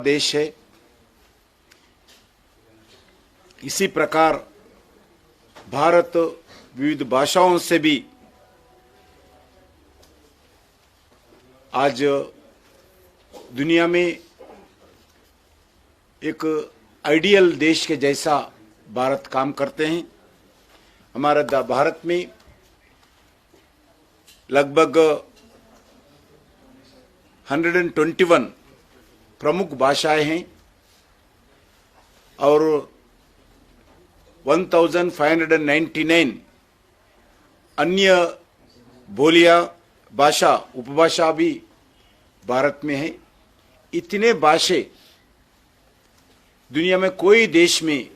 देश है। इसी प्रकार भारत विविध भाषाओं से भी आज दुनिया में एक आइडियल देश के जैसा भारत काम करते हैं। हमारा भारत में लगभग 121 प्रमुख भाषाएं हैं और 1599 अन्य बोलियां भाषा उपभाषा भी भारत में है। इतने भाषा दुनिया में कोई देश में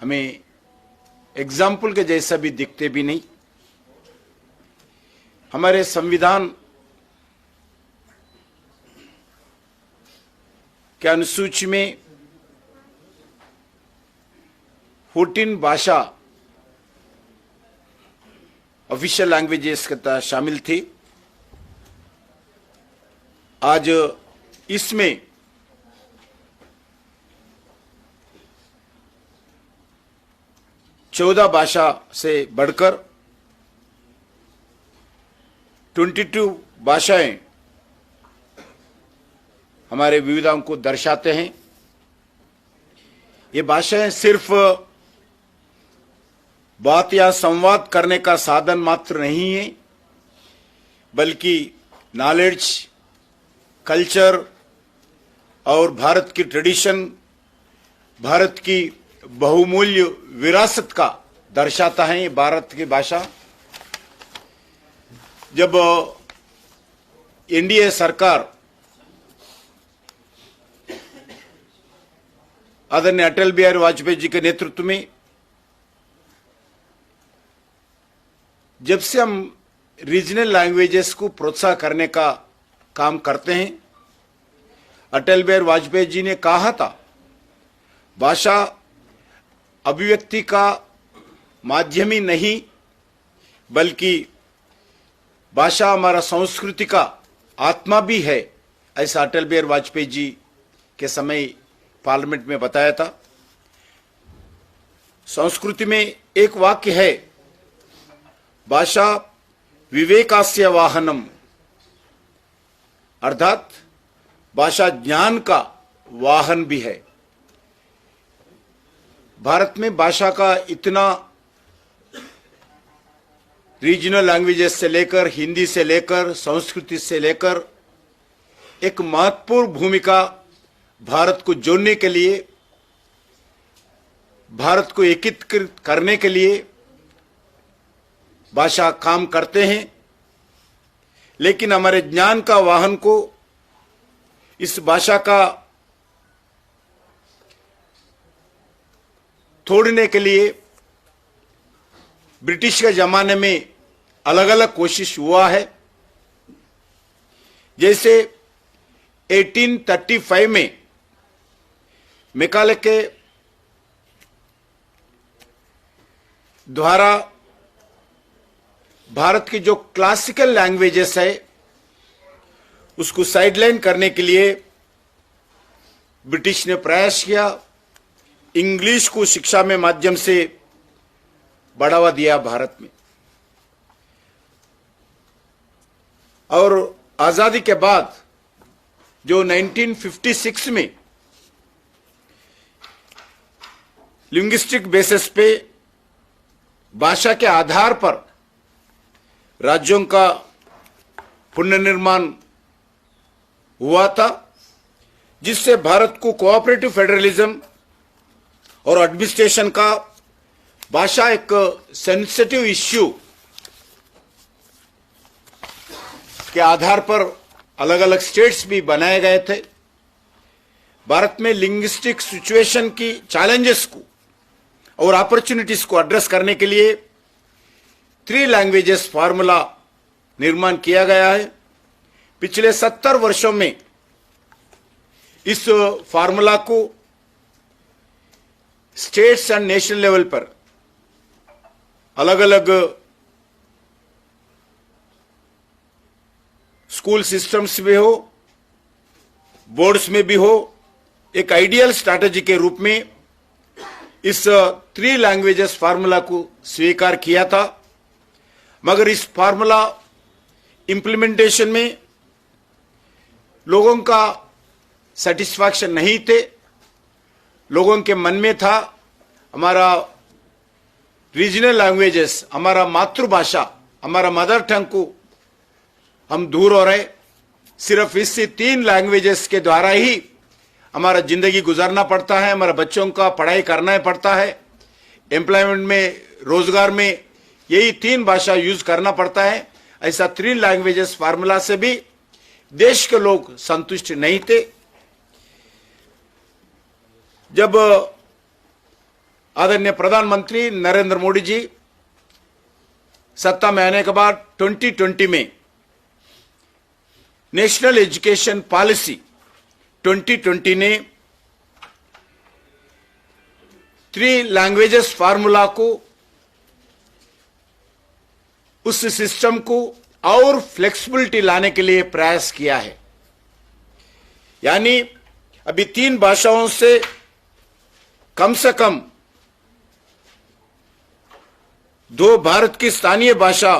हमें एग्जाम्पल के जैसा भी दिखते भी नहीं। हमारे संविधान के अनुसूची में 14 भाषा ऑफिशियल लैंग्वेजेस के तहत शामिल थी। आज इसमें चौदह भाषा से बढ़कर 22 भाषाएं हमारे विविधताओं को दर्शाते हैं। ये भाषाएं सिर्फ बात या संवाद करने का साधन मात्र नहीं है, बल्कि नॉलेज, कल्चर और भारत की ट्रेडिशन, भारत की बहुमूल्य विरासत का दर्शाता है। ये भारत की भाषा जब एनडीए सरकार आदरणीय अटल बिहारी वाजपेयी जी के नेतृत्व में जब से हम रीजनल लैंग्वेजेस को प्रोत्साहन करने का काम करते हैं, अटल बिहारी वाजपेयी जी ने कहा था भाषा अभिव्यक्ति का माध्यम ही नहीं, बल्कि भाषा हमारा संस्कृति का आत्मा भी है। ऐसा अटल बिहारी वाजपेयी जी के समय पार्लियामेंट में बताया था। संस्कृति में एक वाक्य है, भाषा विवेकास्य वाहनम, अर्थात भाषा ज्ञान का वाहन भी है। भारत में भाषा का इतना रीजनल लैंग्वेजेस से लेकर, हिंदी से लेकर, संस्कृति से लेकर एक महत्वपूर्ण भूमिका भारत को जोड़ने के लिए, भारत को एकीकृत करने के लिए भाषा काम करते हैं। लेकिन हमारे ज्ञान का वाहन को, इस भाषा का तोड़ने के लिए ब्रिटिश के जमाने में अलग अलग कोशिश हुआ है। जैसे 1835 में मैकाले के द्वारा भारत की जो क्लासिकल लैंग्वेजेस है उसको साइडलाइन करने के लिए ब्रिटिश ने प्रयास किया। इंग्लिश को शिक्षा में माध्यम से बढ़ावा दिया भारत में। और आजादी के बाद जो 1956 में लिंग्विस्टिक बेसिस पे भाषा के आधार पर राज्यों का पुनर्निर्माण हुआ था, जिससे भारत को कोऑपरेटिव फेडरलिज्म और एडमिनिस्ट्रेशन का भाषा एक सेंसिटिव इश्यू के आधार पर अलग अलग स्टेट्स भी बनाए गए थे। भारत में लिंग्विस्टिक सिचुएशन की चैलेंजेस को और अपॉर्चुनिटीज को एड्रेस करने के लिए 3 लैंग्वेजेस फार्मूला निर्माण किया गया है। पिछले 70 वर्षों में इस फार्मूला को स्टेट्स एंड नेशनल लेवल पर अलग अलग स्कूल सिस्टम्स में हो, बोर्ड्स में भी हो, एक आइडियल स्ट्रैटेजी के रूप में इस 3 लैंग्वेजेस फार्मूला को स्वीकार किया था। मगर इस फार्मूला इंप्लीमेंटेशन में लोगों का सेटिस्फैक्शन नहीं थे। लोगों के मन में था हमारा रीजनल लैंग्वेजेस, हमारा मातृभाषा, हमारा मदर टंग को हम दूर हो रहे। सिर्फ इससे 3 लैंग्वेजेस के द्वारा ही हमारा जिंदगी गुजारना पड़ता है, हमारा बच्चों का पढ़ाई करना पड़ता है, एम्प्लॉयमेंट में, रोजगार में यही 3 भाषा यूज करना पड़ता है। ऐसा 3 लैंग्वेजेस फार्मूला से भी देश के लोग संतुष्ट नहीं थे। जब आदरणीय प्रधानमंत्री नरेंद्र मोदी जी सत्ता में आने के बाद 2020 में नेशनल एजुकेशन पॉलिसी 2020 ने 3 लैंग्वेजेस फार्मूला को, उस सिस्टम को और फ्लेक्सिबिलिटी लाने के लिए प्रयास किया है। यानी अभी 3 भाषाओं से कम 2 भारत की स्थानीय भाषा,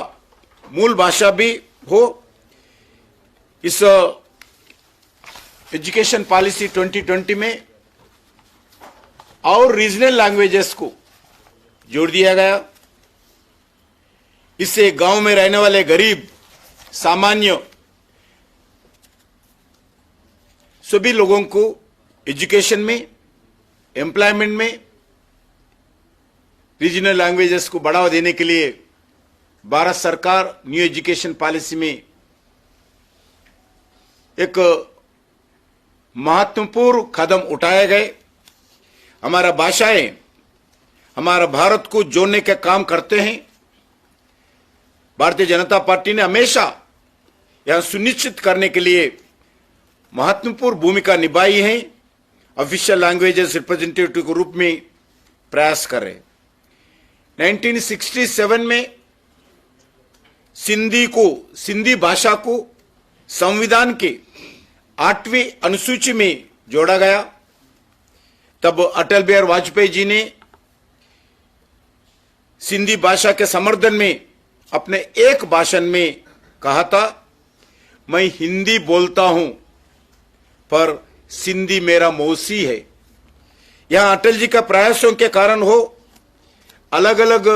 मूल भाषा भी हो। इस एजुकेशन पॉलिसी 2020 में और रीजनल लैंग्वेजेस को जोड़ दिया गया। इससे गांव में रहने वाले गरीब, सामान्य सभी लोगों को एजुकेशन में, एम्प्लॉयमेंट में रीजनल लैंग्वेजेस को बढ़ावा देने के लिए भारत सरकार न्यू एजुकेशन पॉलिसी में एक महत्वपूर्ण कदम उठाए गए। हमारा भाषाएं हमारा भारत को जोड़ने का काम करते हैं। भारतीय जनता पार्टी ने हमेशा यह सुनिश्चित करने के लिए महत्वपूर्ण भूमिका निभाई है। ऑफिशियल लैंग्वेजेस रिप्रेजेंटेटिव के रूप में प्रयास कर रहे। 1967 में सिंधी भाषा को संविधान के 8वीं अनुसूची में जोड़ा गया। तब अटल बिहारी वाजपेयी जी ने सिंधी भाषा के समर्थन में अपने एक भाषण में कहा था, मैं हिंदी बोलता हूं पर सिंधी मेरा मौसी है। यहां अटल जी का प्रयासों के कारण हो, अलग अलग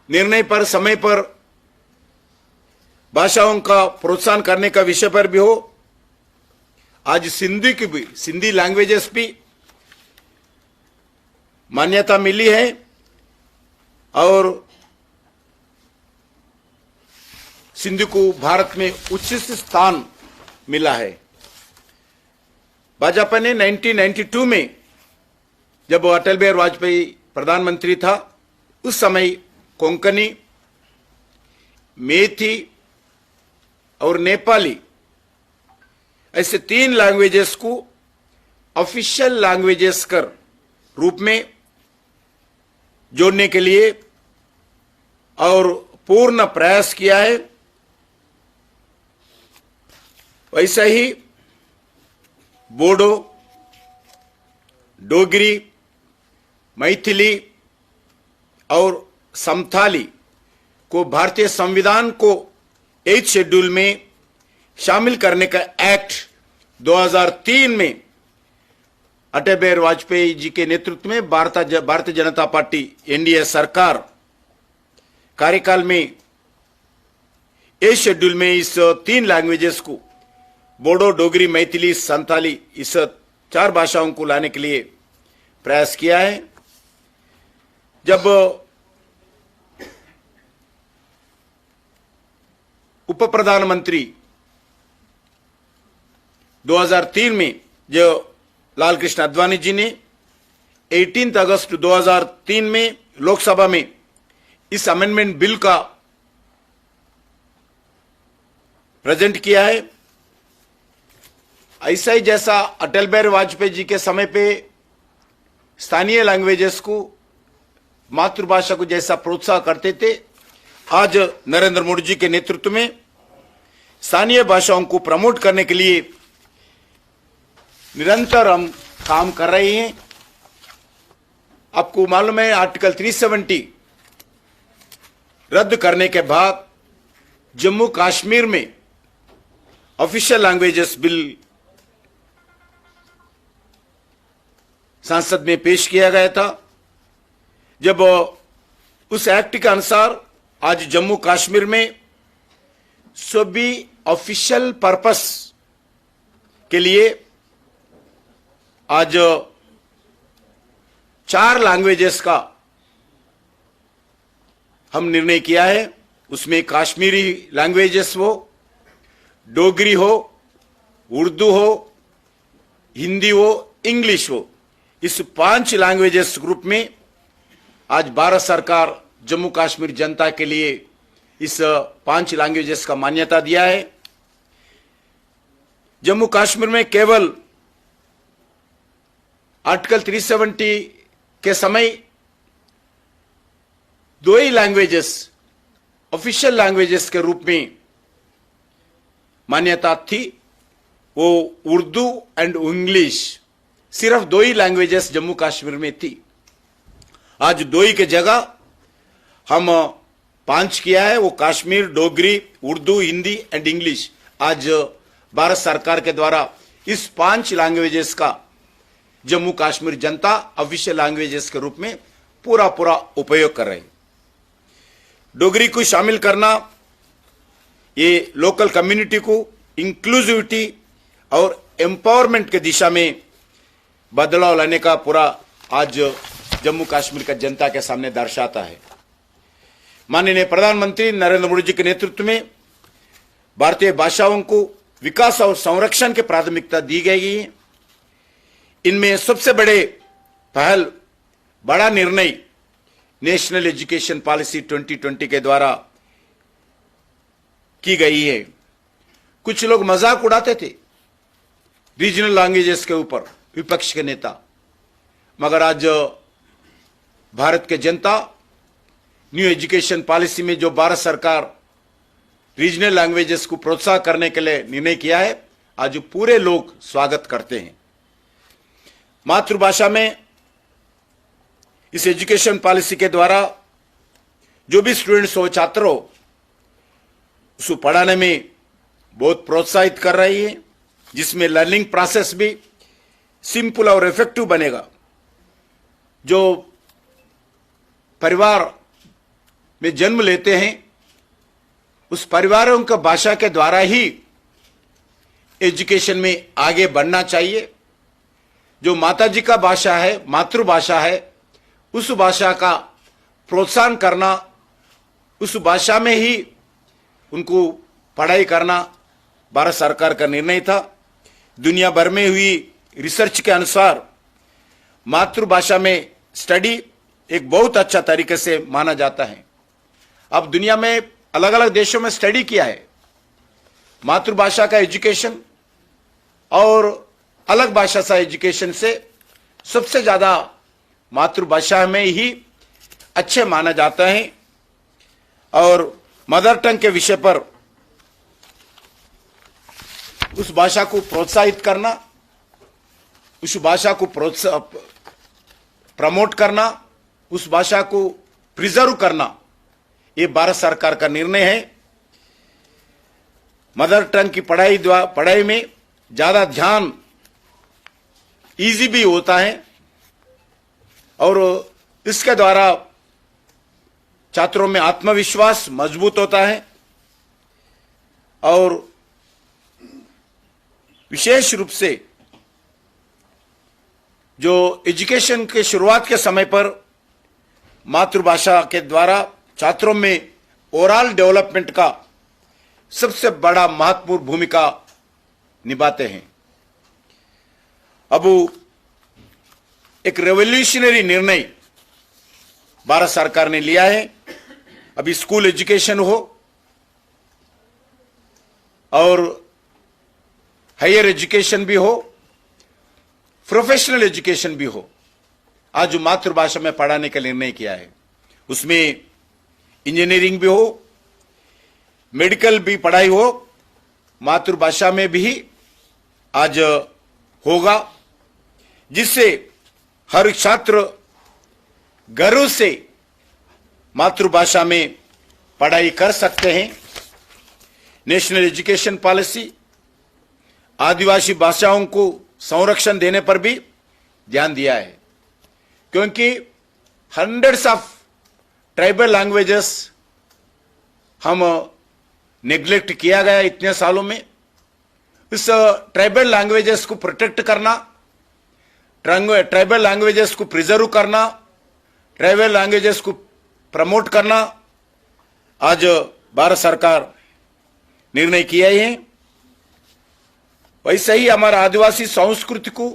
निर्णय पर, समय पर भाषाओं का प्रोत्साहन करने का विषय पर भी हो, आज सिंधी लैंग्वेजेस भी मान्यता मिली है और सिंधी को भारत में उच्च स्थान मिला है। भाजपा ने 1992 में जब अटल बिहारी वाजपेयी प्रधानमंत्री था, उस समय कोंकणी, मेथी और नेपाली ऐसे 3 लैंग्वेजेस को ऑफिशियल लैंग्वेजेस कर रूप में जोड़ने के लिए और पूर्ण प्रयास किया है। वैसा ही बोडो, डोगरी, मैथिली और संथाली को भारतीय संविधान को 8th शेड्यूल में शामिल करने का एक्ट 2003 में अटल बिहारी वाजपेयी जी के नेतृत्व में भारतीय जनता पार्टी एनडीए सरकार कार्यकाल में 8th शेड्यूल में इस 3 लैंग्वेजेस को, बोडो, डोगरी, मैथिली, संथाली, इस 4 भाषाओं को लाने के लिए प्रयास किया है। जब उप प्रधानमंत्री 2003 में जो लाल कृष्ण आडवाणी जी ने 18 अगस्त 2003 में लोकसभा में इस अमेंडमेंट बिल का प्रेजेंट किया है, ऐसा ही जैसा अटल बिहारी वाजपेयी जी के समय पे स्थानीय लैंग्वेजेस को, मातृभाषा को जैसा प्रोत्साहन करते थे, आज नरेंद्र मोदी जी के नेतृत्व में स्थानीय भाषाओं को प्रमोट करने के लिए निरंतर हम काम कर रहे हैं। आपको मालूम है आर्टिकल 370 रद्द करने के बाद जम्मू कश्मीर में ऑफिशियल लैंग्वेजेस बिल संसद में पेश किया गया था। जब उस एक्ट के अनुसार आज जम्मू कश्मीर में सभी ऑफिशियल पर्पस के लिए आज 4 लैंग्वेजेस का हम निर्णय किया है। उसमें कश्मीरी लैंग्वेजेस हो, डोगरी हो, उर्दू हो, हिंदी हो, इंग्लिश हो, इस 5 लैंग्वेजेस ग्रुप में आज भारत सरकार जम्मू कश्मीर जनता के लिए इस 5 लैंग्वेजेस का मान्यता दिया है। जम्मू कश्मीर में केवल आर्टिकल 370 के समय 2 ही लैंग्वेजेस ऑफिशियल लैंग्वेजेस के रूप में मान्यता थी, वो उर्दू एंड इंग्लिश। सिर्फ 2 ही लैंग्वेजेस जम्मू कश्मीर में थी। आज 2 ही के जगह हम 5 किया है, वो कश्मीर, डोगरी, उर्दू, हिंदी एंड इंग्लिश। आज भारत सरकार के द्वारा इस 5 लैंग्वेजेस का जम्मू कश्मीर जनता ऑफिशियल लैंग्वेजेस के रूप में पूरा उपयोग कर रहे हैं। डोगरी को शामिल करना, ये लोकल कम्युनिटी को इंक्लूसिविटी और एम्पावरमेंट के दिशा में बदलाव लाने का पूरा आज जम्मू कश्मीर का जनता के सामने दर्शाता है। माननीय प्रधानमंत्री नरेंद्र मोदी जी के नेतृत्व में भारतीय भाषाओं को विकास और संरक्षण की प्राथमिकता दी गई है। इनमें सबसे बड़ा निर्णय नेशनल एजुकेशन पॉलिसी 2020 के द्वारा की गई है। कुछ लोग मजाक उड़ाते थे रीजनल लैंग्वेजेस के ऊपर, विपक्ष के नेता, मगर आज भारत के जनता न्यू एजुकेशन पॉलिसी में जो भारत सरकार रीजनल लैंग्वेजेस को प्रोत्साहन करने के लिए निर्णय किया है, आज पूरे लोग स्वागत करते हैं। मातृभाषा में इस एजुकेशन पॉलिसी के द्वारा जो भी स्टूडेंट्स हो, छात्र हो, उसको पढ़ाने में बहुत प्रोत्साहित कर रही है, जिसमें लर्निंग प्रोसेस भी सिंपल और इफेक्टिव बनेगा। जो परिवार में जन्म लेते हैं, उस परिवारों का भाषा के द्वारा ही एजुकेशन में आगे बढ़ना चाहिए। जो माताजी का भाषा है, मातृभाषा है, उस भाषा का प्रोत्साहन करना, उस भाषा में ही उनको पढ़ाई करना भारत सरकार का निर्णय था। दुनिया भर में हुई रिसर्च के अनुसार मातृभाषा में स्टडी एक बहुत अच्छा तरीके से माना जाता है। अब दुनिया में अलग अलग देशों में स्टडी किया है, मातृभाषा का एजुकेशन और अलग भाषा का एजुकेशन से सबसे ज्यादा मातृभाषा में ही अच्छे माना जाता है। और मदर टंग के विषय पर उस भाषा को प्रोत्साहित करना, उस भाषा को प्रमोट करना, उस भाषा को प्रिजर्व करना, ये भारत सरकार का निर्णय है। मदर टंग की पढ़ाई में ज्यादा ध्यान इजी भी होता है और इसके द्वारा छात्रों में आत्मविश्वास मजबूत होता है। और विशेष रूप से जो एजुकेशन के शुरुआत के समय पर मातृभाषा के द्वारा छात्रों में ओवरऑल डेवलपमेंट का सबसे बड़ा महत्वपूर्ण भूमिका निभाते हैं। अब एक रेवोल्यूशनरी निर्णय भारत सरकार ने लिया है। अभी स्कूल एजुकेशन हो और हायर एजुकेशन भी हो, प्रोफेशनल एजुकेशन भी हो, आज मातृभाषा में पढ़ाने का निर्णय किया है। उसमें इंजीनियरिंग भी हो, मेडिकल भी पढ़ाई हो, मातृभाषा में भी आज होगा, जिससे हर छात्र गर्व से मातृभाषा में पढ़ाई कर सकते हैं। नेशनल एजुकेशन पॉलिसी आदिवासी भाषाओं को संरक्षण देने पर भी ध्यान दिया है, क्योंकि हंड्रेड्स ऑफ ट्राइबल लैंग्वेजेस हम नेग्लेक्ट किया गया इतने सालों में। इस ट्राइबल लैंग्वेजेस को प्रोटेक्ट करना, ट्राइबल लैंग्वेजेस को प्रिजर्व करना, ट्राइबल लैंग्वेजेस को प्रमोट करना आज भारत सरकार निर्णय किया है। वैसे ही हमारा आदिवासी संस्कृति को,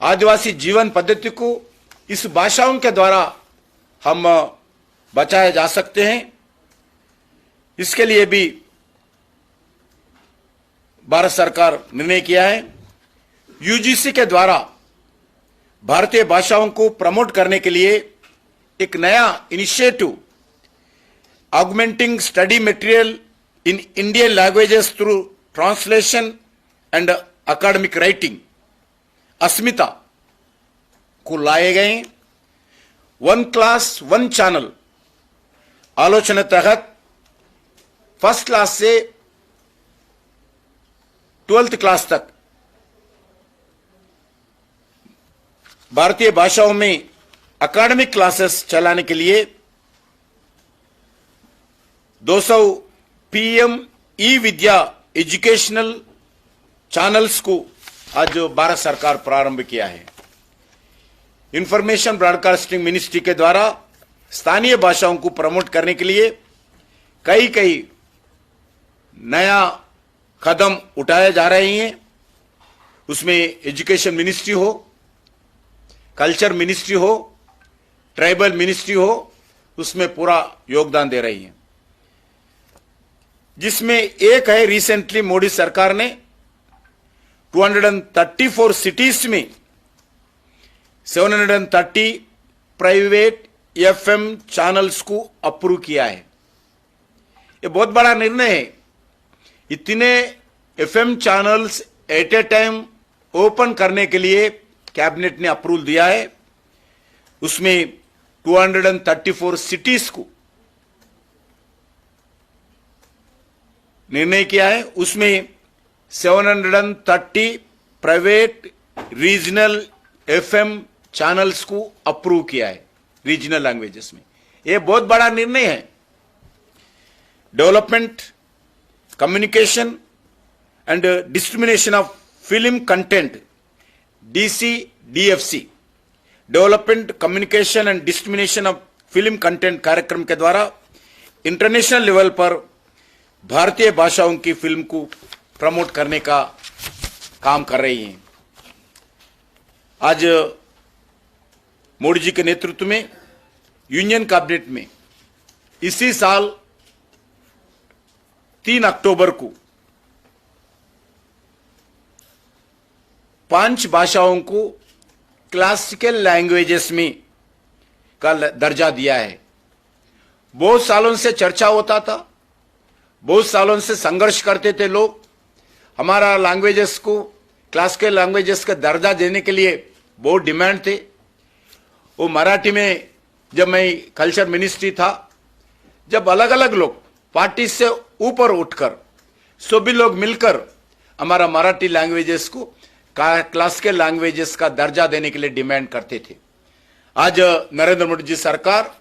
आदिवासी जीवन पद्धति को इस भाषाओं के द्वारा हम बचाए जा सकते हैं। इसके लिए भी भारत सरकार निर्णय किया है। यूजीसी के द्वारा भारतीय भाषाओं को प्रमोट करने के लिए एक नया initiative, augmenting study material in Indian languages through translation and academic writing, Asmita को लाए गए। वन क्लास वन चैनल आलोचना तहत फर्स्ट क्लास से 12th क्लास तक भारतीय भाषाओं में एकेडमिक क्लासेस चलाने के लिए 200 पीएम ई विद्या एजुकेशनल चैनल्स को आज भारत सरकार प्रारंभ किया है। इंफॉर्मेशन ब्रॉडकास्टिंग मिनिस्ट्री के द्वारा स्थानीय भाषाओं को प्रमोट करने के लिए कई नया कदम उठाए जा रहे हैं। उसमें एजुकेशन मिनिस्ट्री हो, कल्चर मिनिस्ट्री हो, ट्राइबल मिनिस्ट्री हो, उसमें पूरा योगदान दे रही है। जिसमें एक है, रिसेंटली मोदी सरकार ने 234 सिटीज में 730 प्राइवेट एफएम चैनल्स को अप्रूव किया है। ये बहुत बड़ा निर्णय है। इतने FM channels at a time open करने के लिए कैबिनेट ने अप्रूवल दिया है। उसमें 234 सिटीज को निर्णय किया है। उसमें 730 प्राइवेट रीजनल एफएम चैनल्स को अप्रूव किया है रीजनल लैंग्वेजेस में। यह बहुत बड़ा निर्णय है। Development, communication and distribution of film content, DCDFC, development, communication and distribution of film content कार्यक्रम के द्वारा इंटरनेशनल लेवल पर भारतीय भाषाओं की फिल्म को प्रमोट करने का काम कर रही हैं। आज मोदी जी के नेतृत्व में यूनियन कैबिनेट में इसी साल 3 अक्टूबर को 5 भाषाओं को क्लासिकल लैंग्वेजेस में का दर्जा दिया है। बहुत सालों से चर्चा होता था, बहुत सालों से संघर्ष करते थे लोग। हमारा लैंग्वेजेस को क्लासिकल लैंग्वेजेस का दर्जा देने के लिए बहुत डिमांड थे। वो मराठी में जब मैं कल्चर मिनिस्ट्री था, जब अलग अलग लोग पार्टी से ऊपर उठकर सभी लोग मिलकर हमारा मराठी लैंग्वेजेस को क्लासिकल लैंग्वेजेस का दर्जा देने के लिए डिमांड करते थे। आज नरेंद्र मोदी जी सरकार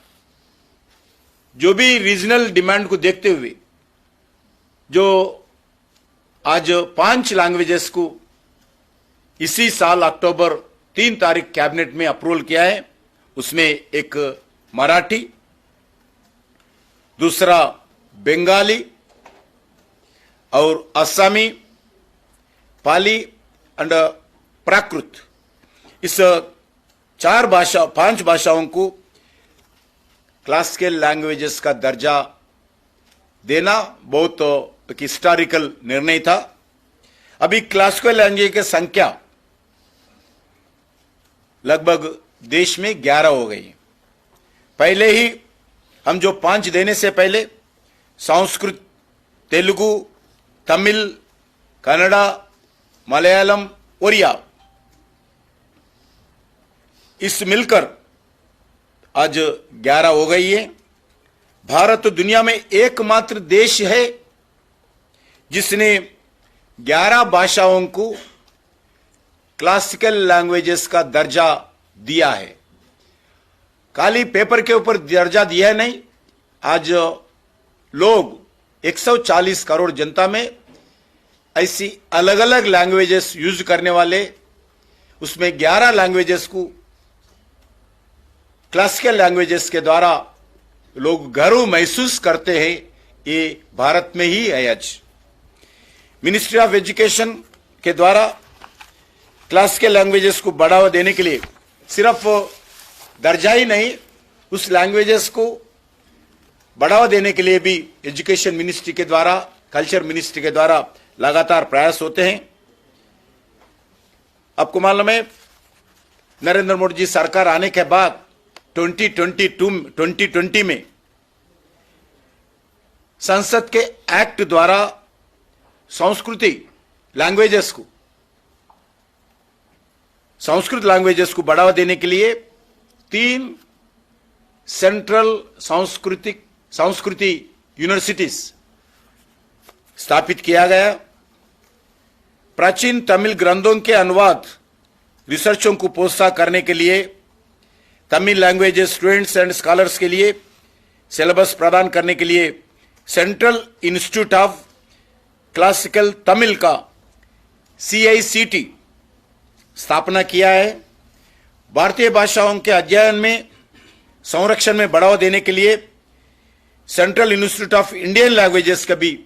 जो भी रीजनल डिमांड को देखते हुए जो आज 5 लैंग्वेजेस को इसी साल अक्टूबर 3 तारीख कैबिनेट में अप्रूवल किया है। उसमें एक मराठी, दूसरा बंगाली और असमी, पाली एंड प्राकृत, इस 5 भाषाओं को क्लासिकल लैंग्वेजेस का दर्जा देना बहुत एक हिस्टोरिकल निर्णय था। अभी क्लासिकल लैंग्वेज की संख्या लगभग देश में 11 हो गई। पहले ही हम जो 5 देने से पहले संस्कृत, तेलुगु, तमिल, कन्नड़ा, मलयालम, ओरिया इस मिलकर आज 11 हो गई है। भारत दुनिया में एकमात्र देश है जिसने 11 भाषाओं को क्लासिकल लैंग्वेजेस का दर्जा दिया है। खाली पेपर के ऊपर दर्जा दिया नहीं, आज लोग 140 करोड़ जनता में ऐसी अलग अलग लैंग्वेजेस यूज करने वाले, उसमें 11 लैंग्वेजेस को क्लासिकल लैंग्वेजेस के द्वारा लोग गर्व महसूस करते हैं। ये भारत में ही है। आज मिनिस्ट्री ऑफ एजुकेशन के द्वारा क्लासिकल लैंग्वेजेस को बढ़ावा देने के लिए सिर्फ दर्जा ही नहीं, उस लैंग्वेजेस को बढ़ावा देने के लिए भी एजुकेशन मिनिस्ट्री के द्वारा, कल्चर मिनिस्ट्री के द्वारा लगातार प्रयास होते हैं। आपको मालूम है, नरेंद्र मोदी जी सरकार आने के बाद 2020 में संसद के एक्ट द्वारा संस्कृत लैंग्वेजेस को बढ़ावा देने के लिए 3 सेंट्रल संस्कृति यूनिवर्सिटीज स्थापित किया गया। प्राचीन तमिल ग्रंथों के अनुवाद रिसर्चों को प्रोत्साहन करने के लिए, Tamil languages students and scholars के लिए सिलेबस प्रदान करने के लिए central institute of classical Tamil का CICT स्थापना किया है। भारतीय भाषाओं के अध्ययन में संरक्षण में बढ़ावा देने के लिए central institute of Indian languages का भी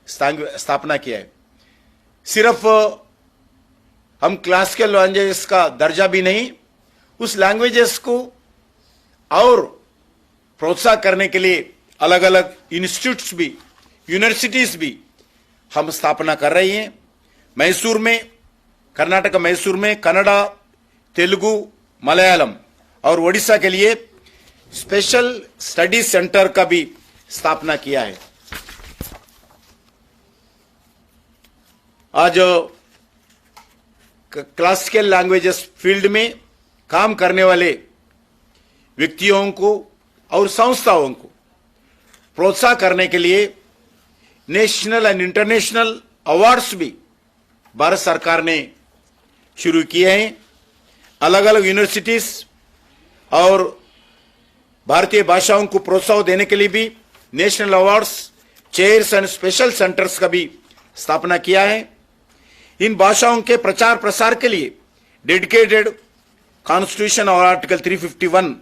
स्थापना किया है। सिर्फ हम क्लासिकल लैंग्वेजेस का दर्जा भी नहीं, उस लैंग्वेजेस को और प्रोत्साहन करने के लिए अलग अलग इंस्टीट्यूट्स भी, यूनिवर्सिटीज भी हम स्थापना कर रही हैं। मैसूर में, कर्नाटक मैसूर में कन्नड़ा, तेलुगु, मलयालम और ओडिशा के लिए स्पेशल स्टडी सेंटर का भी स्थापना किया है। आज क्लासिकल लैंग्वेजेस फील्ड में काम करने वाले व्यक्तियों को और संस्थाओं को प्रोत्साहन करने के लिए नेशनल एंड इंटरनेशनल अवार्ड्स भी भारत सरकार ने शुरू किए हैं। अलग अलग यूनिवर्सिटीज और भारतीय भाषाओं को प्रोत्साहन देने के लिए भी national awards, chairs and special centres का भी स्थापना किया है। इन भाषाओं के प्रचार प्रसार के लिए डेडिकेटेड कॉन्स्टिट्यूशन और आर्टिकल 351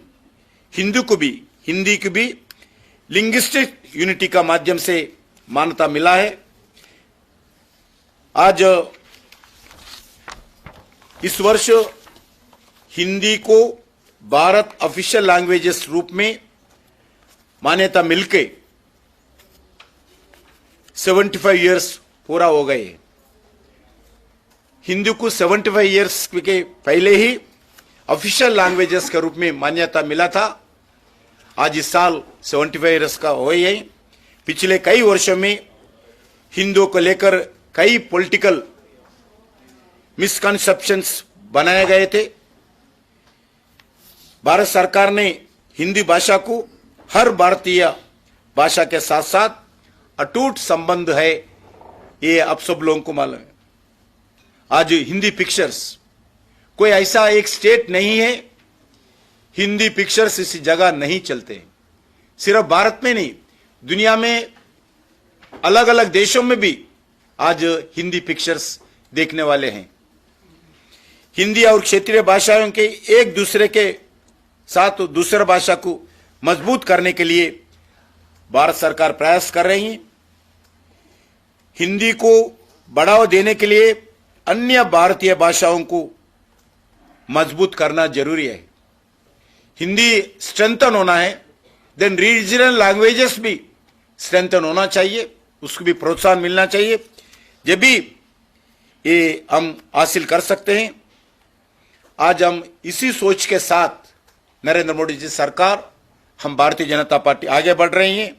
हिंदी को भी लिंग्विस्टिक यूनिटी का माध्यम से मान्यता मिला है। आज इस वर्ष हिंदी को भारत ऑफिशियल लैंग्वेजेस रूप में मान्यता मिलके 75 इयर्स पूरा हो गए। हिंदी को 75 इयर्स के पहले ही ऑफिशियल लैंग्वेजेस के रूप में मान्यता मिला था। आज इस साल 75 इयर्स का हो ही है। पिछले कई वर्षों में हिंदू को लेकर कई पॉलिटिकल मिसकंसेप्शंस बनाए गए थे। भारत सरकार ने हिंदी भाषा को हर भारतीय भाषा के साथ साथ अटूट संबंध है, ये आप सब लोगों को मालूम है। आज हिंदी पिक्चर्स, कोई ऐसा एक स्टेट नहीं है हिंदी पिक्चर्स इसी जगह नहीं चलते। सिर्फ भारत में नहीं, दुनिया में अलग अलग देशों में भी आज हिंदी पिक्चर्स देखने वाले हैं। हिंदी और क्षेत्रीय भाषाओं के एक दूसरे के साथ दूसरा भाषा को मजबूत करने के लिए भारत सरकार प्रयास कर रही है। हिंदी को बढ़ावा देने के लिए अन्य भारतीय भाषाओं को मजबूत करना जरूरी है। हिंदी स्ट्रेंथन होना है, देन रीजनल लैंग्वेजेस भी स्ट्रेंथन होना चाहिए, उसको भी प्रोत्साहन मिलना चाहिए। जब भी ये हम हासिल कर सकते हैं। आज हम इसी सोच के साथ नरेंद्र मोदी जी सरकार, हम भारतीय जनता पार्टी आगे बढ़ रही हैं।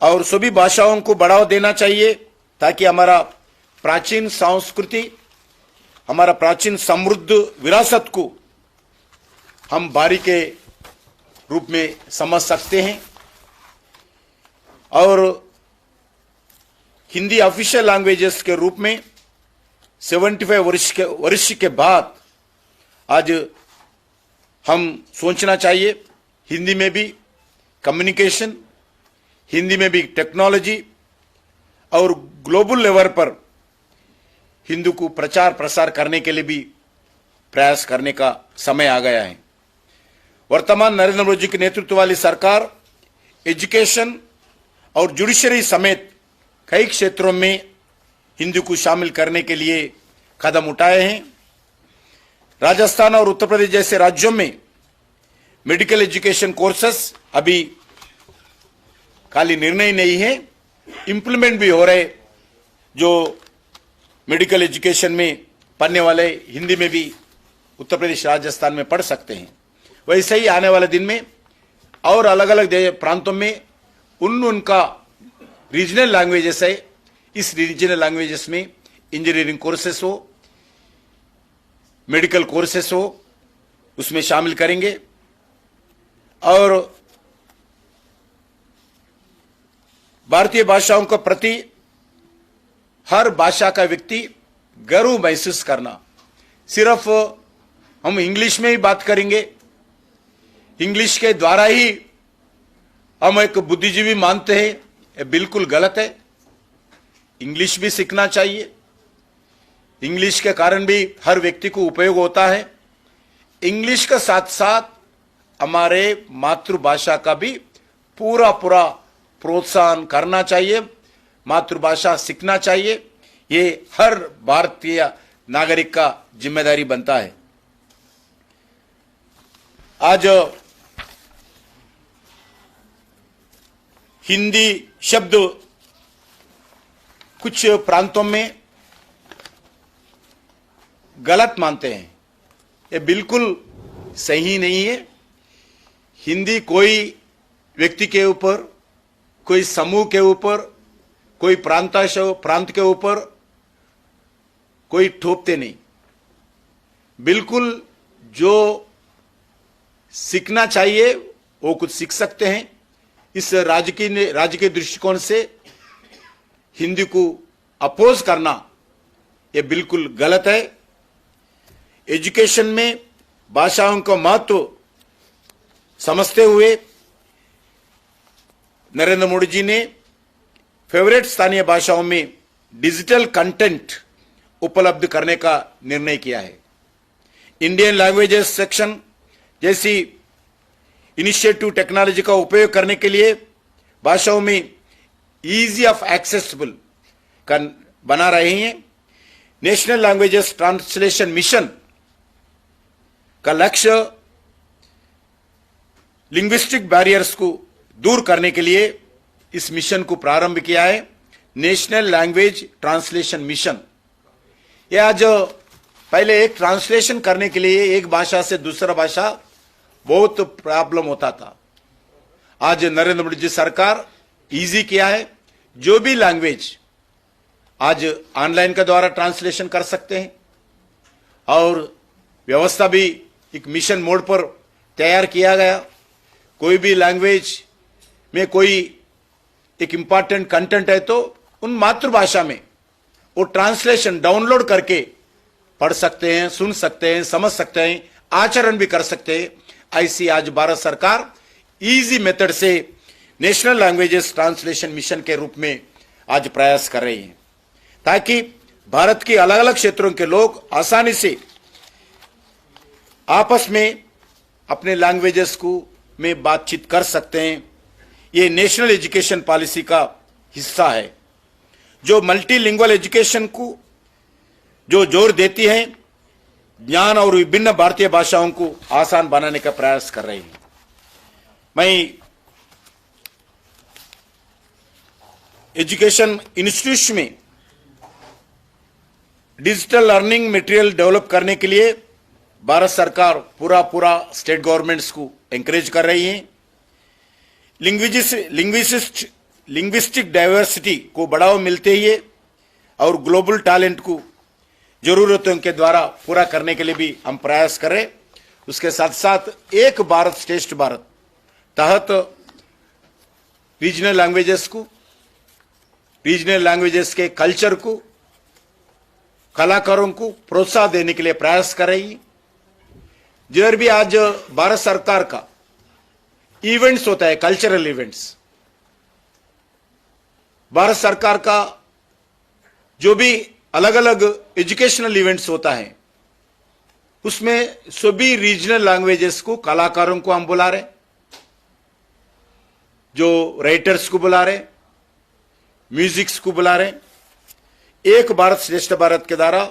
और सभी भाषाओं को बढ़ावा देना चाहिए ताकि हमारा प्राचीन संस्कृति, हमारा प्राचीन समृद्ध विरासत को हम बारी के रूप में समझ सकते हैं। और हिंदी ऑफिशियल लैंग्वेजेस के रूप में 75 वर्ष के बाद आज हम सोचना चाहिए हिंदी में भी कम्युनिकेशन, हिंदी में भी टेक्नोलॉजी और ग्लोबल लेवल पर हिंदी को प्रचार प्रसार करने के लिए भी प्रयास करने का समय आ गया है। वर्तमान नरेंद्र मोदी जी के नेतृत्व वाली सरकार एजुकेशन और जुडिशरी समेत कई क्षेत्रों में हिंदी को शामिल करने के लिए कदम उठाए हैं। राजस्थान और उत्तर प्रदेश जैसे राज्यों में मेडिकल एजुकेशन कोर्सेस अभी खाली निर्णय नहीं है, इंप्लीमेंट भी हो रहे। जो मेडिकल एजुकेशन में पढ़ने वाले हिंदी में भी उत्तर प्रदेश राजस्थान में पढ़ सकते हैं। वैसे ही आने वाले दिन में और अलग अलग प्रांतों में उनका रीजनल लैंग्वेजेस है, इस रीजनल लैंग्वेजेस में इंजीनियरिंग कोर्सेस हो, मेडिकल कोर्सेस हो, उसमें शामिल करेंगे। और भारतीय भाषाओं के प्रति हर भाषा का व्यक्ति गर्व महसूस करना, सिर्फ हम इंग्लिश में ही बात करेंगे, इंग्लिश के द्वारा ही हम एक बुद्धिजीवी मानते हैं, ये बिल्कुल गलत है। इंग्लिश भी सीखना चाहिए, इंग्लिश के कारण भी हर व्यक्ति को उपयोग होता है। इंग्लिश के साथ साथ हमारे मातृभाषा का भी पूरा प्रोत्साहन करना चाहिए, मातृभाषा सीखना चाहिए। ये हर भारतीय नागरिक का जिम्मेदारी बनता है। आज हिंदी शब्द कुछ प्रांतों में गलत मानते हैं, ये बिल्कुल सही नहीं है। हिंदी कोई व्यक्ति के ऊपर, कोई समूह के ऊपर, कोई प्रांत के ऊपर कोई थोपते नहीं। बिल्कुल जो सीखना चाहिए वो कुछ सीख सकते हैं। इस राजकीय दृष्टिकोण से हिंदी को अपोज करना ये बिल्कुल गलत है। एजुकेशन में भाषाओं का महत्व समझते हुए नरेंद्र मोदी जी ने फेवरेट स्थानीय भाषाओं में डिजिटल कंटेंट उपलब्ध करने का निर्णय किया है। इंडियन लैंग्वेजेस सेक्शन जैसी इनिशिएटिव टेक्नोलॉजी का उपयोग करने के लिए भाषाओं में इजी ऑफ एक्सेसिबल बना रहे हैं। नेशनल लैंग्वेजेस ट्रांसलेशन मिशन का लक्ष्य लिंग्विस्टिक बैरियर्स को दूर करने के लिए इस मिशन को प्रारंभ किया है। नेशनल लैंग्वेज ट्रांसलेशन मिशन, यह आज पहले एक ट्रांसलेशन करने के लिए एक भाषा से दूसरा भाषा बहुत प्रॉब्लम होता था। आज नरेंद्र मोदी जी सरकार इजी किया है। जो भी लैंग्वेज आज ऑनलाइन के द्वारा ट्रांसलेशन कर सकते हैं और व्यवस्था भी एक मिशन मोड पर तैयार किया गया। कोई भी लैंग्वेज में कोई एक इंपॉर्टेंट कंटेंट है तो उन मातृभाषा में वो ट्रांसलेशन डाउनलोड करके पढ़ सकते हैं, सुन सकते हैं, समझ सकते हैं, आचरण भी कर सकते हैं। ऐसी आज भारत सरकार इजी मेथड से नेशनल लैंग्वेजेस ट्रांसलेशन मिशन के रूप में आज प्रयास कर रही है, ताकि भारत के अलग अलग क्षेत्रों के लोग आसानी से आपस में अपने लैंग्वेजेस को में बातचीत कर सकते हैं। ये नेशनल एजुकेशन पॉलिसी का हिस्सा है, जो मल्टीलिंगुअल एजुकेशन को जो जोर देती है, ज्ञान और विभिन्न भारतीय भाषाओं को आसान बनाने का प्रयास कर रही है। मैं एजुकेशन इंस्टीट्यूट में डिजिटल लर्निंग मटेरियल डेवलप करने के लिए भारत सरकार पूरा स्टेट गवर्नमेंट्स को एनकरेज कर रही है। लिंग्विस्ट लिंग्विस्टिक डाइवर्सिटी को बढ़ावा मिलते ही और ग्लोबल टैलेंट को जरूरतों के द्वारा पूरा करने के लिए भी हम प्रयास करें। उसके साथ साथ एक भारत श्रेष्ठ भारत तहत रीजनल लैंग्वेजेस के कल्चर को, कलाकारों को प्रोत्साहन देने के लिए प्रयास कर रही है। जिधर भी आज भारत सरकार का इवेंट्स होता है, कल्चरल इवेंट्स, भारत सरकार का जो भी अलग अलग एजुकेशनल इवेंट्स होता है, उसमें सभी रीजनल लैंग्वेजेस को, कलाकारों को हम बुला रहे, जो राइटर्स को बुला रहे, म्यूजिक्स को बुला रहे। एक भारत श्रेष्ठ भारत के द्वारा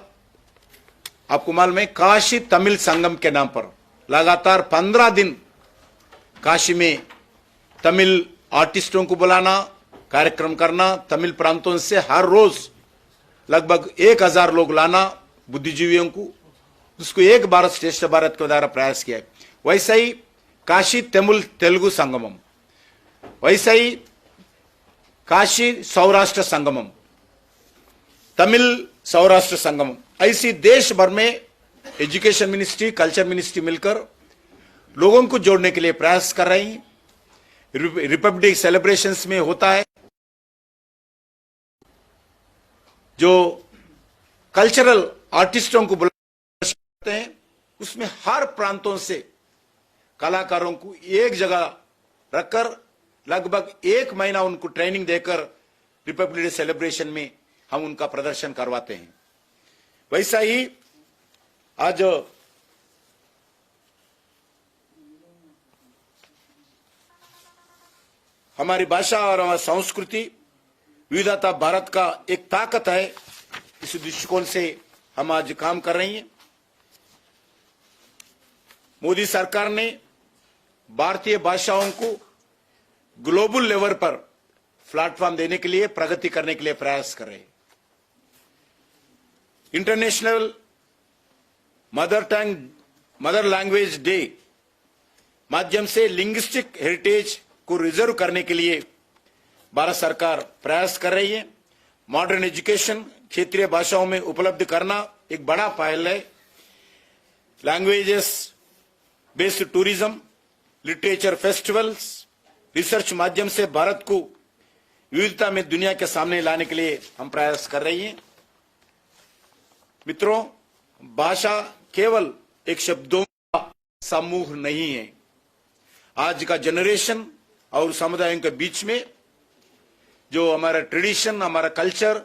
आपको मालूम है, काशी तमिल संगम के नाम पर लगातार 15 दिन काशी में तमिल आर्टिस्टों को बुलाना, कार्यक्रम करना, तमिल प्रांतों से हर रोज लगभग 1000 लोग लाना, बुद्धिजीवियों को, उसको एक भारत श्रेष्ठ भारत के द्वारा प्रयास किया है। वैसा ही काशी तमिल तेलुगु संगमम, वैसा ही काशी सौराष्ट्र संगमम, तमिल सौराष्ट्र संगमम, ऐसी देश भर में एजुकेशन मिनिस्ट्री, कल्चर मिनिस्ट्री मिलकर लोगों को जोड़ने के लिए प्रयास कर रही हैं। रिपब्लिक सेलिब्रेशंस में होता है, जो कल्चरल आर्टिस्टों को बुलाते हैं, उसमें हर प्रांतों से कलाकारों को एक जगह रखकर लगभग 1 महीना उनको ट्रेनिंग देकर रिपब्लिक डे सेलिब्रेशन में हम उनका प्रदर्शन करवाते हैं। वैसा ही आज हमारी भाषा और हमारी संस्कृति विविधता भारत का एक ताकत है, इस दृष्टिकोण से हम आज काम कर रही हैं। मोदी सरकार ने भारतीय भाषाओं को ग्लोबल लेवल पर प्लेटफॉर्म देने के लिए, प्रगति करने के लिए प्रयास कर रहे हैं। इंटरनेशनल मदर लैंग्वेज डे माध्यम से लिंग्विस्टिक हेरिटेज को रिजर्व करने के लिए भारत सरकार प्रयास कर रही है। मॉडर्न एजुकेशन क्षेत्रीय भाषाओं में उपलब्ध करना एक बड़ा पहल है। Languages based tourism, literature festivals, research माध्यम से भारत को विविधता में दुनिया के सामने लाने के लिए हम प्रयास कर रही हैं। मित्रों, भाषा केवल एक शब्दों का समूह नहीं है। आज का जनरेशन और समुदायों के बीच में जो हमारा ट्रेडिशन, हमारा कल्चर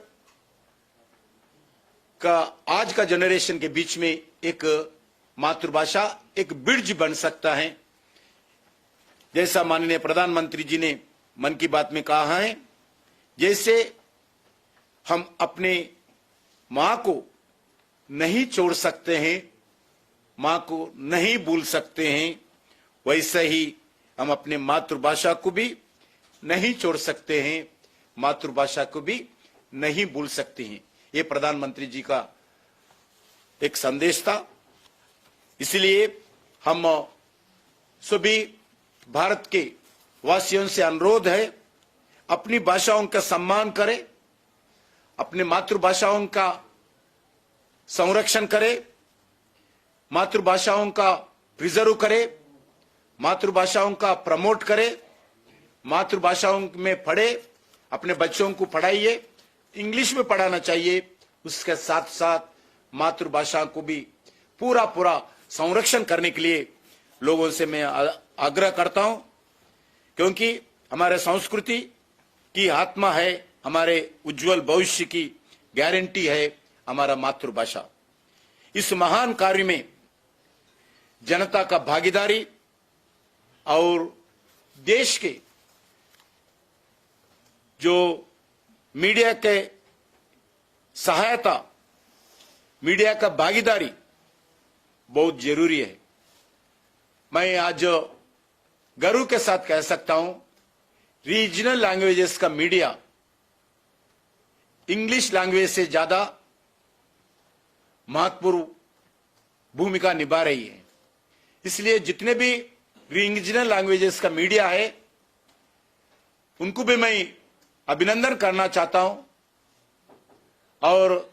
का आज का जनरेशन के बीच में एक मातृभाषा एक ब्रिज बन सकता है। जैसा माननीय प्रधानमंत्री जी ने मन की बात में कहा है, जैसे हम अपने मां को नहीं छोड़ सकते हैं, मां को नहीं भूल सकते हैं, वैसे ही हम अपने मातृभाषा को भी नहीं छोड़ सकते हैं, मातृभाषा को भी नहीं भूल सकते हैं। ये प्रधानमंत्री जी का एक संदेश था। इसलिए हम सभी भारत के वासियों से अनुरोध है, अपनी भाषाओं का सम्मान करें, अपनी मातृभाषाओं का संरक्षण करें, मातृभाषाओं का प्रिजर्व करें, मातृभाषाओं का प्रमोट करें, मातृभाषाओं में पढ़े, अपने बच्चों को पढ़ाइए। इंग्लिश में पढ़ाना चाहिए, उसके साथ साथ मातृभाषा को भी पूरा संरक्षण करने के लिए लोगों से मैं आग्रह करता हूं, क्योंकि हमारे संस्कृति की आत्मा है, हमारे उज्जवल भविष्य की गारंटी है हमारा मातृभाषा। इस महान कार्य में जनता का भागीदारी और देश के जो मीडिया के सहायता, मीडिया का भागीदारी बहुत जरूरी है। मैं आज गर्व के साथ कह सकता हूं, रीजनल लैंग्वेजेस का मीडिया इंग्लिश लैंग्वेज से ज्यादा महत्वपूर्ण भूमिका निभा रही है। इसलिए जितने भी रीजनल लैंग्वेजेस का मीडिया है, उनको भी मैं अभिनंदन करना चाहता हूं और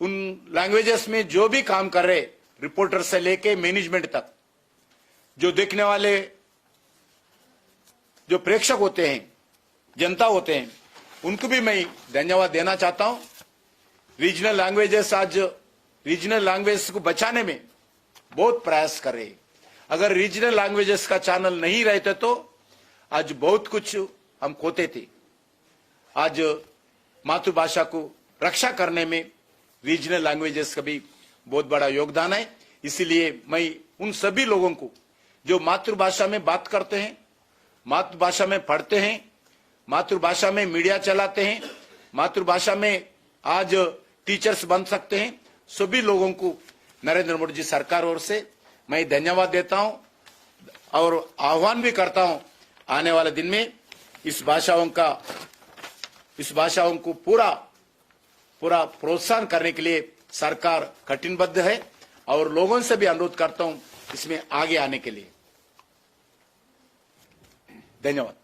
उन लैंग्वेजेस में जो भी काम कर रहे रिपोर्टर से लेके मैनेजमेंट तक जो देखने वाले जो प्रेक्षक होते हैं जनता होते हैं उनको भी मैं धन्यवाद देना चाहता हूं। रीजनल लैंग्वेजेस आज रीजनल लैंग्वेज को बचाने में बहुत प्रयास कर रहे हैं। अगर रीजनल लैंग्वेजेस का चैनल नहीं रहते तो आज बहुत कुछ हम खोते थे। आज मातृभाषा को रक्षा करने में रीजनल लैंग्वेजेस का भी बहुत बड़ा योगदान है। इसीलिए मैं उन सभी लोगों को जो मातृभाषा में बात करते हैं, मातृभाषा में पढ़ते हैं, मातृभाषा में मीडिया चलाते हैं, मातृभाषा में आज टीचर्स बन सकते हैं, सभी लोगों को नरेंद्र मोदी जी सरकार ओर से मैं धन्यवाद देता हूं और आह्वान भी करता हूं आने वाले दिन में इस भाषाओं को पूरा प्रोत्साहन करने के लिए सरकार कटिबद्ध है और लोगों से भी अनुरोध करता हूं इसमें आगे आने के लिए। धन्यवाद।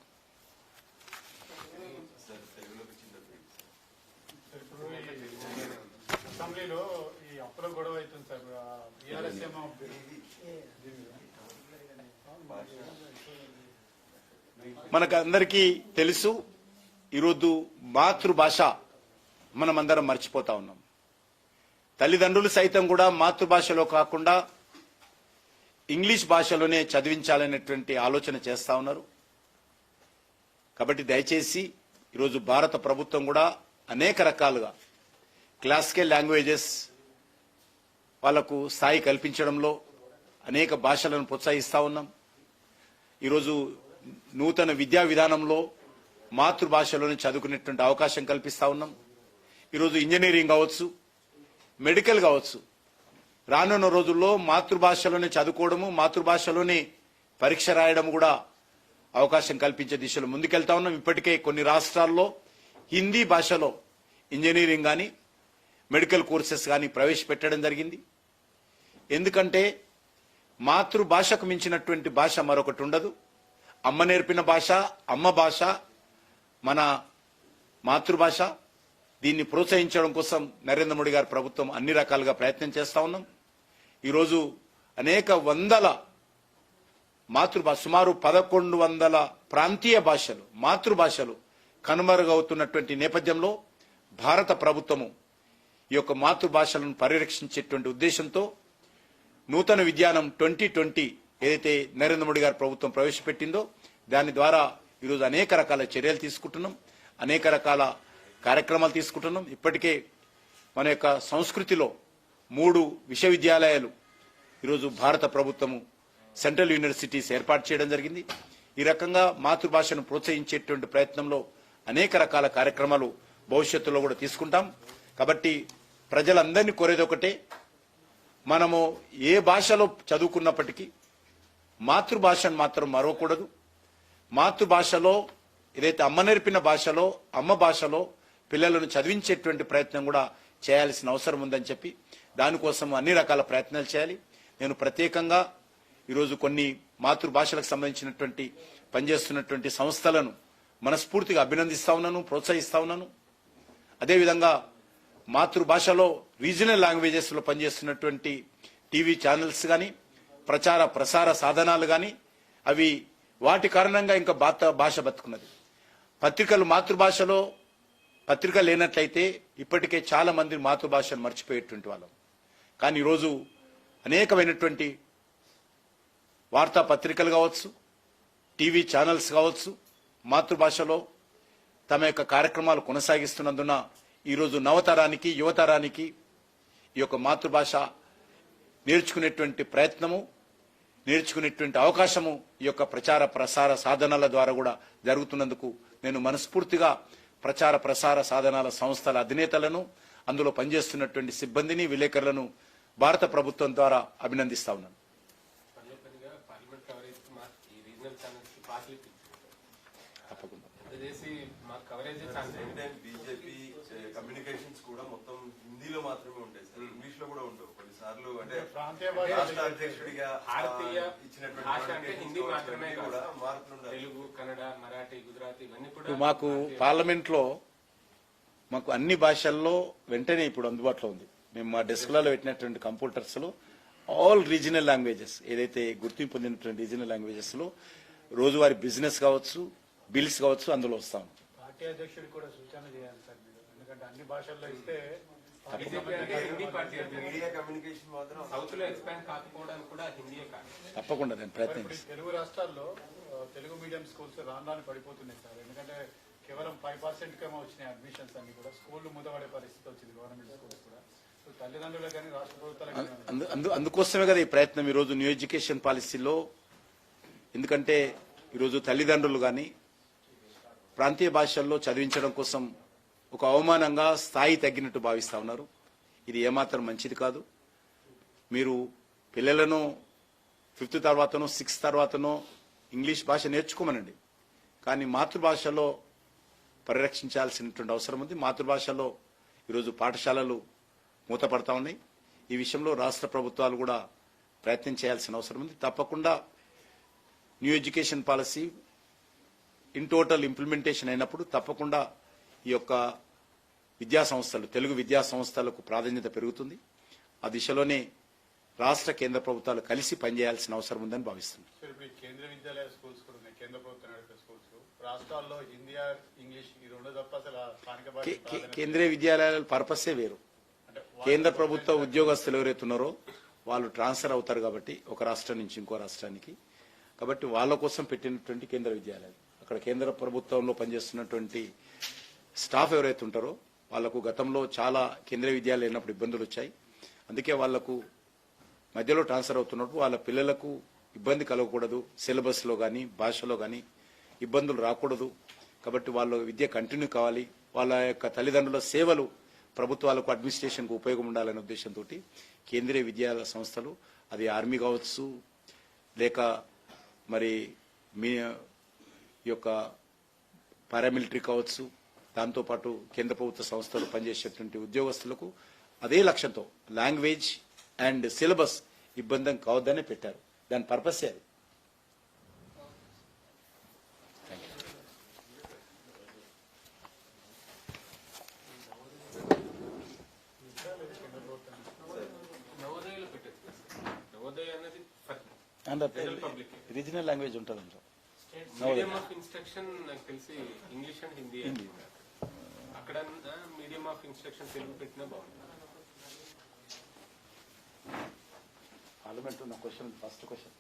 అసెంబ్లీలో ఈ అప్పుల గొడవ అవుతుంది సార్ బీఆర్ఎస్ ఏమో మనకందరికీ తెలుసు ఈరోజు మాతృభాష మనమందరం మర్చిపోతా ఉన్నాం। తల్లిదండ్రులు సైతం కూడా మాతృభాషలో కాకుండా ఇంగ్లీష్ భాషలోనే చదివించాలనేటువంటి ఆలోచన చేస్తా ఉన్నారు। కాబట్టి దయచేసి ఈరోజు భారత ప్రభుత్వం కూడా అనేక రకాలుగా క్లాసికల్ లాంగ్వేజెస్ వాళ్లకు స్థాయి కల్పించడంలో అనేక భాషలను ప్రోత్సహిస్తా ఉన్నాం। ఈరోజు నూతన విద్యా విధానంలో మాతృభాషలోనే చదువుకునేటువంటి అవకాశం కల్పిస్తా ఉన్నాం। ఈరోజు ఇంజనీరింగ్ కావచ్చు, మెడికల్ కావచ్చు, రానున్న రోజుల్లో మాతృభాషలోనే చదువుకోవడము, మాతృభాషలోనే పరీక్ష రాయడం కూడా అవకాశం కల్పించే దిశలో ముందుకెళ్తా ఉన్నాం। ఇప్పటికే కొన్ని రాష్ట్రాల్లో హిందీ భాషలో ఇంజనీరింగ్ కానీ మెడికల్ కోర్సెస్ కానీ ప్రవేశపెట్టడం జరిగింది। ఎందుకంటే మాతృభాషకు మించినటువంటి భాష మరొకటి ఉండదు। అమ్మ నేర్పిన భాష, అమ్మ భాష మన మాతృభాష। దీన్ని ప్రోత్సహించడం కోసం నరేంద్ర మోడీ గారి ప్రభుత్వం అన్ని రకాలుగా ప్రయత్నం చేస్తా ఉన్నాం। ఈరోజు అనేక వందల మాతృభాష సుమారు 1100 ప్రాంతీయ భాషలు మాతృభాషలు కనుమరుగవుతున్నటువంటి నేపథ్యంలో భారత ప్రభుత్వము ఈ యొక్క మాతృభాషలను పరిరక్షించేటువంటి ఉద్దేశంతో నూతన విజ్ఞానం 2020 ఏదైతే నరేంద్ర మోడీ గారి ప్రభుత్వం ప్రవేశపెట్టిందో దాని ద్వారా ఈరోజు అనేక రకాల చర్యలు తీసుకుంటున్నాం, అనేక రకాల కార్యక్రమాలు తీసుకుంటున్నాం। ఇప్పటికే మన యొక్క సంస్కృతిలో 3 విశ్వవిద్యాలయాలు ఈరోజు భారత ప్రభుత్వము సెంట్రల్ యూనివర్సిటీస్ ఏర్పాటు చేయడం జరిగింది। ఈ రకంగా మాతృభాషను ప్రోత్సహించేటువంటి ప్రయత్నంలో అనేక రకాల కార్యక్రమాలు భవిష్యత్తులో కూడా తీసుకుంటాం। కాబట్టి ప్రజలందరినీ కోరేది ఒకటే, మనము ఏ భాషలో చదువుకున్నప్పటికీ మాతృభాషను మాత్రం మరవకూడదు। మాతృభాషలో ఏదైతే అమ్మ నేర్పిన భాషలో, అమ్మ భాషలో పిల్లలను చదివించేటువంటి ప్రయత్నం కూడా చేయాల్సిన అవసరం ఉందని చెప్పి దానికోసం అన్ని రకాల ప్రయత్నాలు చేయాలి। నేను ప్రత్యేకంగా ఈరోజు కొన్ని మాతృభాషలకు సంబంధించినటువంటి పనిచేస్తున్నటువంటి సంస్థలను మనస్ఫూర్తిగా అభినందిస్తా ఉన్నాను, ప్రోత్సహిస్తా ఉన్నాను। అదేవిధంగా మాతృభాషలో రీజనల్ లాంగ్వేజెస్ లో పనిచేస్తున్నటువంటి టీవీ ఛానల్స్ కానీ, ప్రచార ప్రసార సాధనాలు కానీ అవి వాటి కారణంగా ఇంకా భాష బతుకున్నది। పత్రికలు మాతృభాషలో పత్రిక లేనట్లయితే ఇప్పటికే చాలా మంది మాతృభాషను మర్చిపోయేటువంటి వాళ్ళం। కానీ ఈరోజు అనేకమైనటువంటి వార్తా పత్రికలు కావచ్చు, టీవీ ఛానల్స్ కావచ్చు, మాతృభాషలో తమ యొక్క కార్యక్రమాలు కొనసాగిస్తున్నందున ఈరోజు నవతరానికి, యువతరానికి ఈ యొక్క మాతృభాష నేర్చుకునేటువంటి ప్రయత్నము, నేర్చుకునేటువంటి అవకాశము ఈ యొక్క ప్రచార ప్రసార సాధనాల ద్వారా కూడా జరుగుతున్నందుకు నేను మనస్ఫూర్తిగా ప్రచార ప్రసార సాధనాల సంస్థల అధినేతలను, అందులో పనిచేస్తున్నటువంటి సిబ్బందిని, విలేకరులను భారత ప్రభుత్వం ద్వారా అభినందిస్తా ఉన్నాను। తప్పకుండా బీజేపీ కమ్యూనికేషన్స్ కూడా మొత్తం హిందీలో మాత్రమే ఉంటాయి సార్। ఇంగ్లీష్ లో కూడా ఉండవు కొన్నిసార్లు. అంటే ప్రాంతీయ భాష రాష్ట్ర అధ్యక్షుడిగా భారతీయ ఇచ్చినటువంటి భాష అంటే notifications హిందీ మాత్రమే ఇవన్నీ కాదు. కూడా మార్పులు ఉండాలి. తెలుగు, కన్నడ, మరాఠీ, గుజరాతీ ఇవన్నీ కూడా ఇప్పుడు మాకు భారతీయ- పార్లమెంట్ లో మాకు అన్ని భాషల్లో వెంటనే ఇప్పుడు అందుబాటులో ఉంది. మేము మా డెస్క్లలో పెట్టినటువంటి కంప్యూటర్స్ లో ఆల్ రీజనల్ లాంగ్వేజెస్, ఏదైతే గుర్తింపు పొందినటువంటి రీజనల్ లాంగ్వేజెస్ లో రోజువారీ బిజినెస్ కావచ్చు, బిల్స్ కావచ్చు, అందులో వస్తాం. పార్టీ అధ్యక్షుడికి కూడా సూచన చేయాలి సార్ మీరు, ఎందుకంటే అన్ని భాషల్లో ఇస్తే బీజేపీ అంటే హిందీ పార్టీ అధ్యక్షుడు. మీడియా కమ్యూనికేషన్ మాత్రం సౌత్ లో ఎక్స్పాండ్ కాకపోవడానికి కూడా హిందీయే కారణం. తప్పకుండా నేను ఇప్పుడు ప్రయత్నిస్తాను. ఈ తెలుగు రాష్ట్రాల్లో తెలుగు మీడియం స్కూల్స్ రాను పడిపోతున్నాయి సార్. ఎందుకంటే కేవలం 5% కేమో వచ్చినాయి అడ్మిషన్స్ అన్ని కూడా. స్కూళ్లు మూతపడే పరిస్థితి వచ్చింది గవర్నమెంట్ స్కూల్స్ కూడా. సో తల్లిదండ్రులకు కానీ రాష్ట్ర ప్రభుత్వాలకు కానీ అందుకోసమే కదా ఈ ప్రయత్నం ఈరోజు న్యూ ఎడ్యుకేషన్ పాలసీలో. ఎందుకంటే ఈరోజు తల్లిదండ్రులు కానీ ప్రాంతీయ భాషల్లో చదివించడం కోసం ఒక అవమానంగా స్థాయి తగ్గినట్టు భావిస్తా ఉన్నారు. ఇది ఏమాత్రం మంచిది కాదు. మీరు పిల్లలను 5th తర్వాతనో 6th తర్వాతనో ఇంగ్లీష్ భాష నేర్చుకోమనండి, కానీ మాతృభాషలో పరిరక్షించాల్సినటువంటి అవసరం ఉంది. మాతృభాషలో ఈరోజు పాఠశాలలు మూతపడతా ఉన్నాయి. ఈ విషయంలో రాష్ట్ర ప్రభుత్వాలు కూడా ప్రయత్నం చేయాల్సిన అవసరం ఉంది. తప్పకుండా new education policy in total implementation అయినప్పుడు తప్పకుండా ఈ యొక్క విద్యా సంస్థలు, తెలుగు విద్యా సంస్థలకు ప్రాధాన్యత పెరుగుతుంది. ఆ దిశలోనే రాష్ట్ర కేంద్ర ప్రభుత్వాలు కలిసి పనిచేయాల్సిన అవసరం ఉందని భావిస్తున్నాను. సార్ ఇప్పుడు ఈ కేంద్రీయ విద్యాలయ స్కూల్స్ కూడా ఉన్నాయి, కేంద్ర ప్రభుత్వం నడిపే స్కూల్స్. రాష్ట్రాల్లో హిందీ ఇంగ్లీష్ ఈ రెండు తప్ప అసలు ఆ స్థానిక భాష కేంద్రీయ విద్యాలయాల పర్పసే వేరు. అంటే కేంద్ర ప్రభుత్వ ఉద్యోగస్తులు ఎవరైతే ఉన్నారో వాళ్ళు ట్రాన్స్ఫర్ అవుతారు కాబట్టి ఒక రాష్ట్రం నుంచి ఇంకో రాష్ట్రానికి. కాబట్టి వాళ్ళ కోసం పెట్టినటువంటి కేంద్ర విద్యాలయాలు, అక్కడ కేంద్ర ప్రభుత్వంలో పనిచేస్తున్నటువంటి స్టాఫ్ ఎవరైతే ఉంటారో వాళ్లకు గతంలో చాలా కేంద్రీయ విద్యాలయాలు లేనప్పుడు ఇబ్బందులు వచ్చాయి. అందుకే వాళ్లకు మధ్యలో ట్రాన్స్ఫర్ అవుతున్నప్పుడు వాళ్ళ పిల్లలకు ఇబ్బంది కలగకూడదు, సిలబస్లో కానీ భాషలో కానీ ఇబ్బందులు రాకూడదు. కాబట్టి వాళ్ళ విద్య కంటిన్యూ కావాలి, వాళ్ళ యొక్క తల్లిదండ్రుల సేవలు ప్రభుత్వాలకు అడ్మినిస్ట్రేషన్కు ఉపయోగం ఉండాలనే ఉద్దేశంతో కేంద్రీయ విద్యాలయ సంస్థలు, అది ఆర్మీ కావచ్చు లేక మరి మీ యొక్క పారామిలిటరీ కావచ్చు, దాంతోపాటు కేంద్ర ప్రభుత్వ సంస్థలు పనిచేసేటువంటి ఉద్యోగస్తులకు అదే లక్ష్యంతో లాంగ్వేజ్ అండ్ సిలబస్ ఇబ్బంది కావద్దనే పెట్టారు. దాని పర్పసే అది. నవోదయలో పెట్టచ్చు. నవోదయ అనేది అండ్ రీజనల్ లాంగ్వేజ్ ఉంటుంది అందులో. మీడియం ఆఫ్ ఇన్స్ట్రక్షన్ నాకు తెలిసి ఇంగ్లీష్ అండ్ హిందీ. అక్కడ మీడియం ఆఫ్ ఇన్స్ట్రక్షన్ తెలుగు పెట్టినా బాగుంటుంది. పార్లమెంట్ ఉన్న క్వశ్చన్ ఫస్ట్ క్వశ్చన్